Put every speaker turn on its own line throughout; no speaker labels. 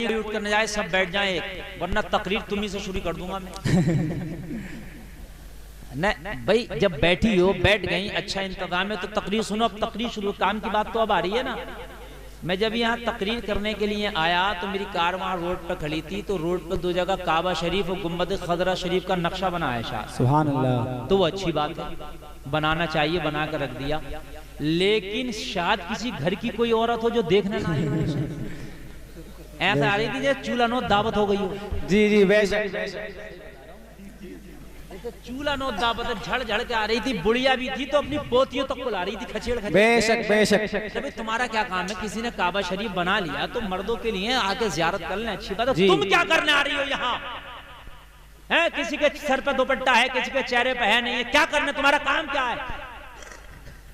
اٹھ کر نہ جائے، سب بیٹھ جائیں ایک، ورنہ تقریر تمہیں سے شروع کر دوں گا میں بھائی جب بیٹھی ہو، بیٹھ گئی، اچھا انتظام ہے تو تقریر سنو، اب تقریر شروع، کام کی بات تو اب آ رہی ہے نا۔ میں جب یہاں تقریر کرنے کے لیے آیا تو میری کار وہاں روڈ پہ کھڑی تھی، تو روڈ پہ دو جگہ کعبہ شریف اور گنبد خضرا شریف کا نقشہ بنا ہے شاہ،
سبحان اللہ،
تو وہ اچھی بات ہے، بنانا چاہیے، بنا کر رکھ دیا، لیکن شاید کسی گھر کی کوئی عورت ہو جو دیکھنا نہ آئے، ایسا آ رہی تھی جیسے چولہا نو دعوت ہو گئی ہو،
جی جی بے شک،
چولہا نو دعوت جھڑ جھڑ کے آ رہی تھی، بڑھیا بھی تھی تو اپنی پوتیوں تک کو لا رہی تھی، کھچیڑ کھچیڑ۔
بے شک بے شک،
تمہارا کیا کام ہے؟ کسی نے کعبہ شریف بنا لیا تو مردوں کے لیے آگے زیارت کر لیں، اچھی بات ہے، تم کیا کرنے آ رہی ہو یہاں؟ کسی کے سر پہ دوپٹہ ہے، کسی کے چہرے پہ ہے نہیں ہے، کیا کرنے؟ تمہارا کام کیا ہے؟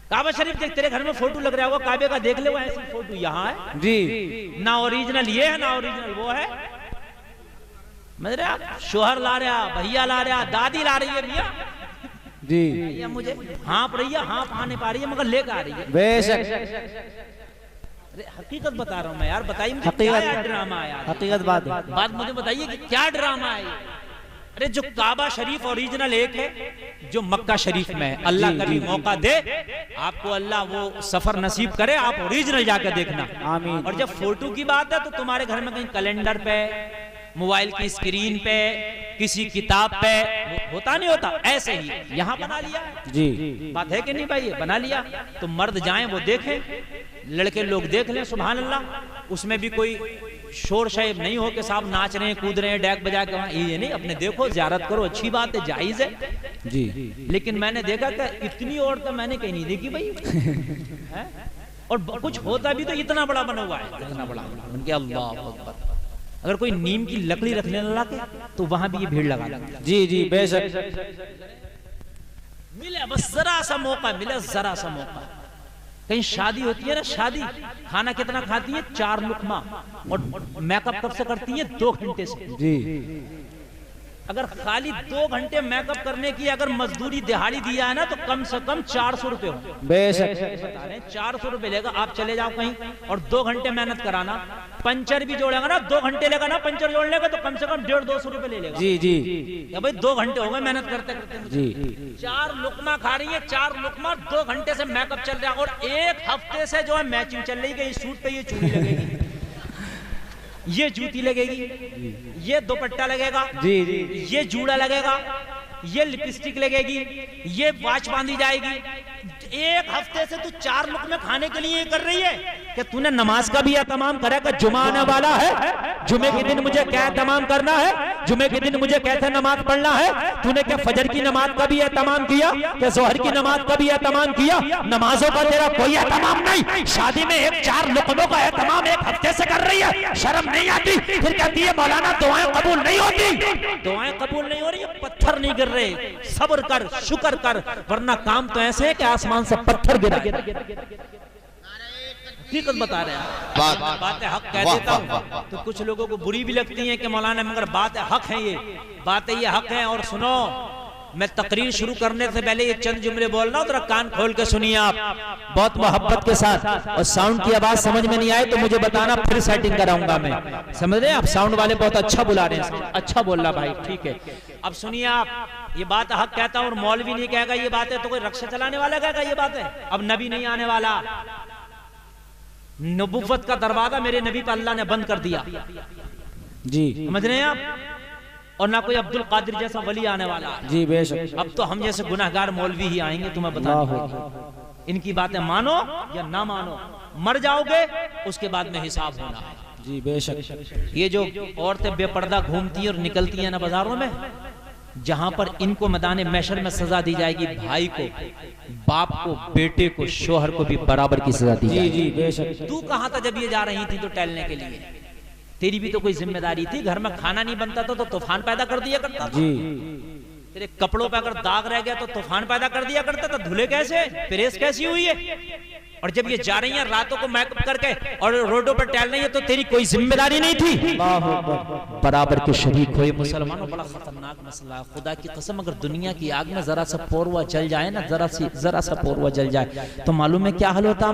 کعبہ شریف دیکھ، تیرے گھر میں فوٹو لگ رہا ہوگا کعبے کا، دیکھ لے وہ ایسی فوٹو یہاں ہے
جی،
نہ اوریجنل یہ ہے نہ اوریجنل وہ ہے، شوہر لا رہا، بھیا لا رہا، دادی لا رہی ہے، بھیا
جی
مجھے ہانپ رہی ہے، ہانپ آنے پا رہی ہے مگر لے کے آ رہی ہے،
بے شک،
حقیقت بتا رہا ہوں میں یار، بتائیے مجھے کیا ڈرامہ آیا،
حقیقت بات ہے،
بات مجھے بتائیے کہ کیا ڈرامہ ہے؟ ارے جو کعبہ شریف اوریجنل ایک ہے جو مکہ شریف میں ہے، اللہ کبھی موقع دے آپ کو، اللہ وہ سفر نصیب کرے، آپ اوریجنل جا کے دیکھنا،
آمین۔
اور جب فوٹو کی بات ہے تو تمہارے گھر میں کہیں کیلنڈر پہ، موبائل کی اسکرین پہ، کسی کتاب پہ ہوتا نہیں ہوتا، ایسے ہی یہاں بنا لیا
جی،
بات ہے کہ نہیں بھائی؟ بنا لیا تو مرد جائیں وہ دیکھیں، لڑکے لوگ دیکھ لیں، سبحان اللہ، اس میں بھی کوئی شور شیب نہیں ہو کہ صاحب ناچ رہے ہیں، کود رہے ہیں، ڈیک بجا کے، یہ نہیں، اپنے دیکھو، زیارت کرو، اچھی بات ہے، جائز ہے
جی،
لیکن میں نے دیکھا کہ اتنی عورتیں میں نے کہیں نہیں دیکھی بھائی، اور کچھ ہوتا بھی تو اتنا بڑا بنا ہوا ہے، اتنا بڑا، ان کے اللہ اکبر، اگر کوئی نیم کی لکڑی رکھنے نہ لاکے تو وہاں بھی یہ بھیڑ لگا دیں،
جی جی بے شک،
ملے بس ذرا سا موقع ملے، ذرا سا موقع، کہیں شادی ہوتی ہے نا، شادی کھانا کتنا کھاتی ہے؟ 4 لقمہ، اور میک اپ کب سے کرتی ہے؟ 2 گھنٹے سے،
جی،
اگر خالی 2 گھنٹے میک اپ کرنے کی اگر مزدوری دہاڑی دیا ہے نا تو کم سے کم 400 روپے ہو،
بے شک،
400 روپے لے گا، آپ چلے جاؤ کہیں اور 2 گھنٹے محنت کرانا، پنچر بھی جوڑے گا نا، 2 گھنٹے لے گا نا پنچر جوڑنے کا، تو کم سے کم 150-200 روپے لے گا،
جی جی،
یا بھائی 2 گھنٹے ہو گئے محنت کرتے کرتے،
جی،
4 لقمہ کھا رہی ہے، 4 لقمہ، 2 گھنٹے سے میک اپ چل رہا ہے، اور 1 ہفتے سے جو ہے میچنگ چل رہی ہے کہ اس سوٹ پہ یہ چوڑی لگے گی، یہ جوتی لگے گی، یہ دوپٹہ لگے گا،
جی جی،
یہ جوڑا لگے گا، یہ لپسٹک لگے گی، یہ واچ باندھی جائے گی، 1 ہفتے سے تو 4 لقمے کھانے کے لیے یہ کر رہی ہے کہ تو نے نماز کا بھی اہتمام کرا کہ جمعہ آنے والا ہے، جمعے کے دن مجھے کیا اہتمام کرنا ہے، جمعے کے دن مجھے کیسے نماز پڑھنا ہے، تو نے کیا فجر کی نماز کا بھی اہتمام کیا کہ ظہر کی نماز کا بھی اہتمام کیا؟ نمازوں کا تیرا کوئی اہتمام نہیں، شادی میں 4 لقموں کا اہتمام 1 ہفتے سے کر رہی ہے، شرم نہیں آتی؟ پھر کہتی ہے مولانا دعائیں قبول نہیں ہوتی، دعائیں قبول نہیں ہو رہی، پتھر نہیں گر رہے، صبر کر، شکر کر، ورنہ کام تو ایسے ہے کہ آسمان سے پتھر گرا ہے، حقیقت بتا رہے ہیں، بات حق کہہ دیتا ہوں تو کچھ لوگوں کو بری بھی لگتی ہیں کہ مولانا مگر بات حق ہے، یہ باتیں یہ حق ہیں، اور سنو میں تقریر شروع کرنے سے پہلے یہ چند جملے بول رہا ہوں، ذرا کان کھول کے سنیے آپ بہت محبت کے ساتھ، اور ساؤنڈ کی آواز سمجھ میں نہیں آئے تو مجھے بتانا، پھر سیٹنگ کراؤں گا میں، سمجھ رہے ہیں آپ؟ ساؤنڈ والے بہت اچھا بلا رہے ہیں، اچھا بول رہا بھائی، ٹھیک ہے، اب سنیے آپ، یہ بات حق کہتا ہوں، اور مولوی نہیں کہے گا یہ بات ہے تو کوئی رکشہ چلانے والا کہے گا یہ بات ہے، اب نبی نہیں آنے والا، نبوت کا دروازہ میرے نبی پر اللہ نے بند کر دیا،
جی،
سمجھ رہے ہیں آپ؟ اور نہ کوئی عبد القادر جیسا ولی آنے والا ہے،
جی بے شک،
اب تو ہم جیسے گناہگار مولوی ہی آئیں گے تمہیں بتانے، ان کی باتیں مانو یا نہ مانو، مر جاؤ گے اس کے بعد میں حساب ہونا ہے،
جی بے شک،
یہ جو عورتیں بے پردہ گھومتی ہیں اور نکلتی ہیں نا بازاروں میں، جہاں پر ان کو میدان محشر میں سزا دی جائے گی، بھائی کو، باپ کو، بیٹے کو، شوہر کو بھی برابر کی سزا دی جائے گی،
جی بے شک،
تو کہاں تھا جب یہ جا رہی تھی تو ٹہلنے کے لیے؟ تیری بھی تو کوئی ذمہ داری تھی، گھر میں کھانا نہیں بنتا تھا تو طوفان پیدا کر دیا کرتا تھا،
جی،
تیرے کپڑوں پہ اگر داغ رہ گیا تو طوفان پیدا کر دیا کرتا تھا، دھلے کیسے، پریس کیسی ہوئی ہے، اور جب یہ جا رہی ہیں راتوں کو میک اپ کر کے اور روڈوں پر ٹہل رہی ہیں تو تیری کوئی ذمہ داری نہیں تھی؟ برابر کے شریک ہوئے مسلمانوں، بڑا خطرناک مسئلہ ہے۔ خدا کی قسم اگر دنیا کی آگ میں ذرا سا پوروا جل جائے نا، ذرا سا پوروا جل جائے تو معلوم ہے کیا حال ہوتا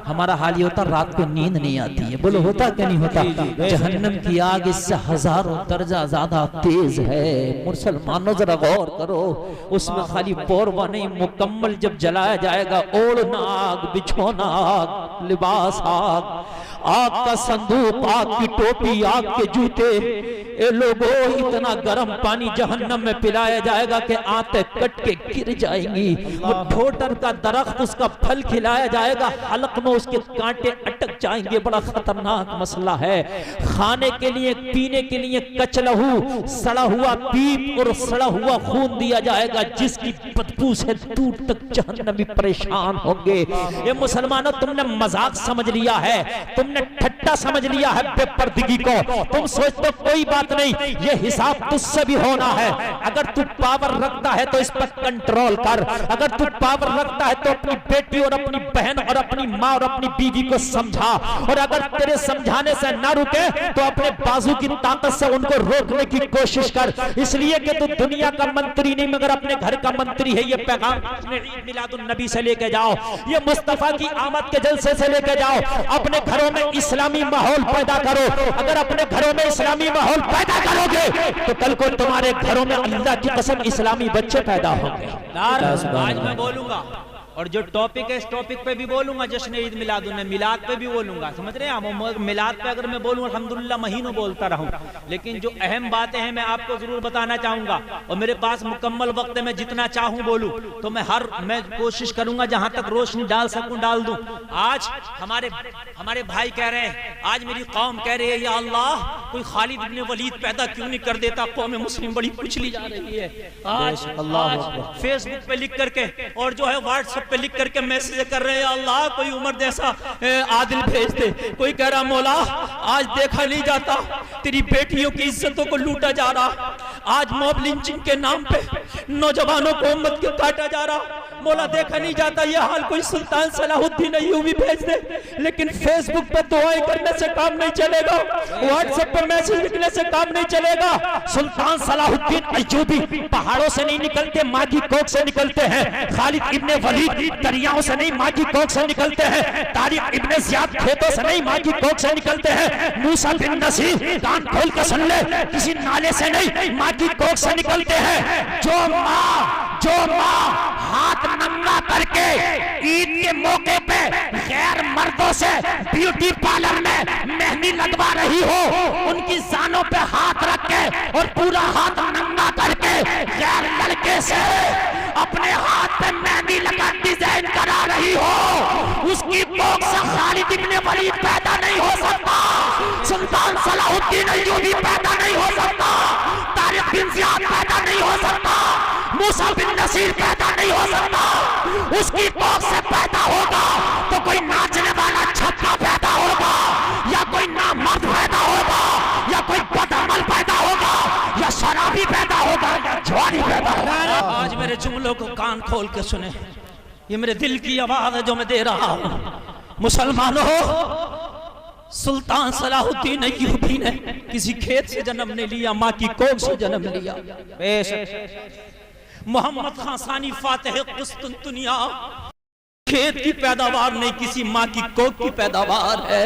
ہمارا حال یہ ہوتا رات کو نیند نہیں آتی ہے۔ بولو ہوتا کہ نہیں ہوتا؟ جہنم کی آگ اس سے ہزاروں درجہ زیادہ تیز ہے۔ مسلمانوں ذرا غور کرو، اس میں خالی پوروا نہیں، مکمل جب جلایا جائے گا، اوڑھنا آگ، بچھونا آگ، لباس آگ، آگ کا صندوق، آگ کی ٹوپی، آگ کے جوتے، اے لوگوں اتنا گرم پانی جہنم میں پلایا جائے گا کہ آنتیں کٹ کے گر جائیں گی۔ وہ ڈھوٹر کا درخت اس کا پھل کھلایا جائے گا، حلق میں اس کے کانٹے اٹک جائیں گے۔ بڑا خطرناک مسئلہ ہے۔ کھانے کے لیے پینے کے لیے کچلہو، سڑا ہوا پیپ اور سڑا ہوا خون دیا جائے گا، جس کی بدبو سے دور تک جہنمی پریشان ہوں گے۔ یہ مسلمانوں تم نے مذاق سمجھ لیا ہے، تم نے ٹھٹا سمجھ لیا ہے بے پردگی کو۔ تم سوچتے کوئی بات نہیں، یہ حساب تجھ سے بھی ہونا ہے۔ اگر تو پاور رکھتا ہے تو اس پر کنٹرول کر، اگر تو پاور رکھتا ہے تو اپنی بیٹی اور اپنی بہن اور اپنی ماں اور اپنی بیوی کو سمجھا، اور اگر تیرے سمجھانے سے نہ رکے تو اپنے بازو کی طاقت سے ان کو روکنے کی کوشش کر، اس لیے کہ تو دنیا کا منتری نہیں مگر اپنے گھر کا منتری ہے۔ یہ پیغام اپنے عید میلاد النبی سے لے کے جاؤ، یہ مصطفیٰ کی آمد کے جلسے سے لے کے جاؤ، اپنے گھروں میں اسلامی ماحول پیدا کرو۔ اگر اپنے گھروں میں اسلامی ماحول پیدا کرو گے تو کل کو تمہارے گھروں میں اللہ کی قسم اسلامی بچے پیدا ہوں گے۔ آج میں بولوں گا اور جو ٹاپک ہے اس ٹاپک پہ بھی بولوں گا، جشن عید میلاد النبی، میلاد پہ بھی بولوں گا، سمجھ رہے ہیں؟ میلاد پہ اگر میں بولوں الحمدللہ مہینوں بولتا رہوں، لیکن جو اہم باتیں ہیں میں آپ کو ضرور بتانا چاہوں گا، اور میرے پاس مکمل وقت ہے، میں جتنا چاہوں بولوں، تو میں کوشش کروں گا جہاں تک روشنی ڈال سکوں ڈال دوں۔ آج ہمارے بھائی کہہ رہے ہیں، آج میری قوم کہہ رہی ہے یا اللہ کوئی خالد ابن ولید پیدا کیوں نہیں کر دیتا، قوم مسلم بڑی کچلی جا رہی ہے۔ آج فیس بک پہ لکھ کر کے اور جو ہے واٹس ایپ پہ لکھ کر کے میسج کر رہے ہیں، اللہ کوئی عمر جیسا عادل بھیج دے۔ کوئی کہہ رہا مولا آج دیکھا نہیں جاتا تیری بیٹیوں کی عزتوں کو لوٹا جا رہا، آج موب لنچنگ کے نام پہ نوجوانوں کو امت کے کاٹا جا رہا، مولا دیکھا نہیں جاتا یہ حال کوئی سلطان صلاح الدین ایوبی بھیج دے۔ لیکن فیس بک پہ دعائیں کرنے سے کام نہیں چلے گا، واٹس ایپ پہ میسج لکھنے سے کام نہیں چلے گا۔ سلطان صلاح الدین ایوبی پہاڑوں سے نہیں نکلتے، ماں کی کوکھ سے نکلتے ہیں۔ خالد ابن ولید دریاؤں سے نہیں ماں کی کوکھ سے نکلتے ہیں۔ طارق ابن زیاد کھیتوں سے نہیں ماں کی کوکھ سے نکلتے ہیں۔ موسیٰ بن نصیر کان کھول کے سن لے، کسی نالے سے نہیں ماں کی کوکھ سے نکلتے ہیں۔ جو ماں ہاتھ ننگا کر کے عید کے موقع پہ غیر مردوں سے بیوٹی پارلر میں مہندی لگوا رہی ہو، ان کی زانوں پہ ہاتھ رکھ کے اور پورا ہاتھ ننگا کر کے غیر لڑکے سے اپنے ہاتھ پہ مہندی لگا ڈیزائن کرا رہی ہو، اس کی کوکھ سے خالد ابن ولید پیدا نہیں ہو سکتا، سلطان صلاح الدین ایوبی پیدا نہیں ہو سکتا، طارق بن زیاد پیدا نہیں ہو سکتا، موسیٰ بن نصیر پیدا نہیں ہو سکتا۔ اس کی کوکھ سے پیدا ہوگا تو کوئی ناچنے والا چھپا پیدا ہوگا، یا کوئی نامرد پیدا ہوگا، یا کوئی بدعمل پیدا ہوگا، یا شرابی پیدا ہوگا، یا جوانی پیدا ہوگا۔ آج میرے جملوں کو کان کھول کے سنیں، یہ میرے دل کی آواز ہے جو میں دے رہا ہوں۔ مسلمانوں، سلطان صلاح الدین ایوبی نے کسی کھیت سے جنم نہیں لیا، ماں کی کوکھ سے جنم لیا۔ محمد خان ثانی فاتح قسطنطنیہ کھیت کی پیداوار نہیں، کسی ماں کی کوکھ کی پیداوار ہے۔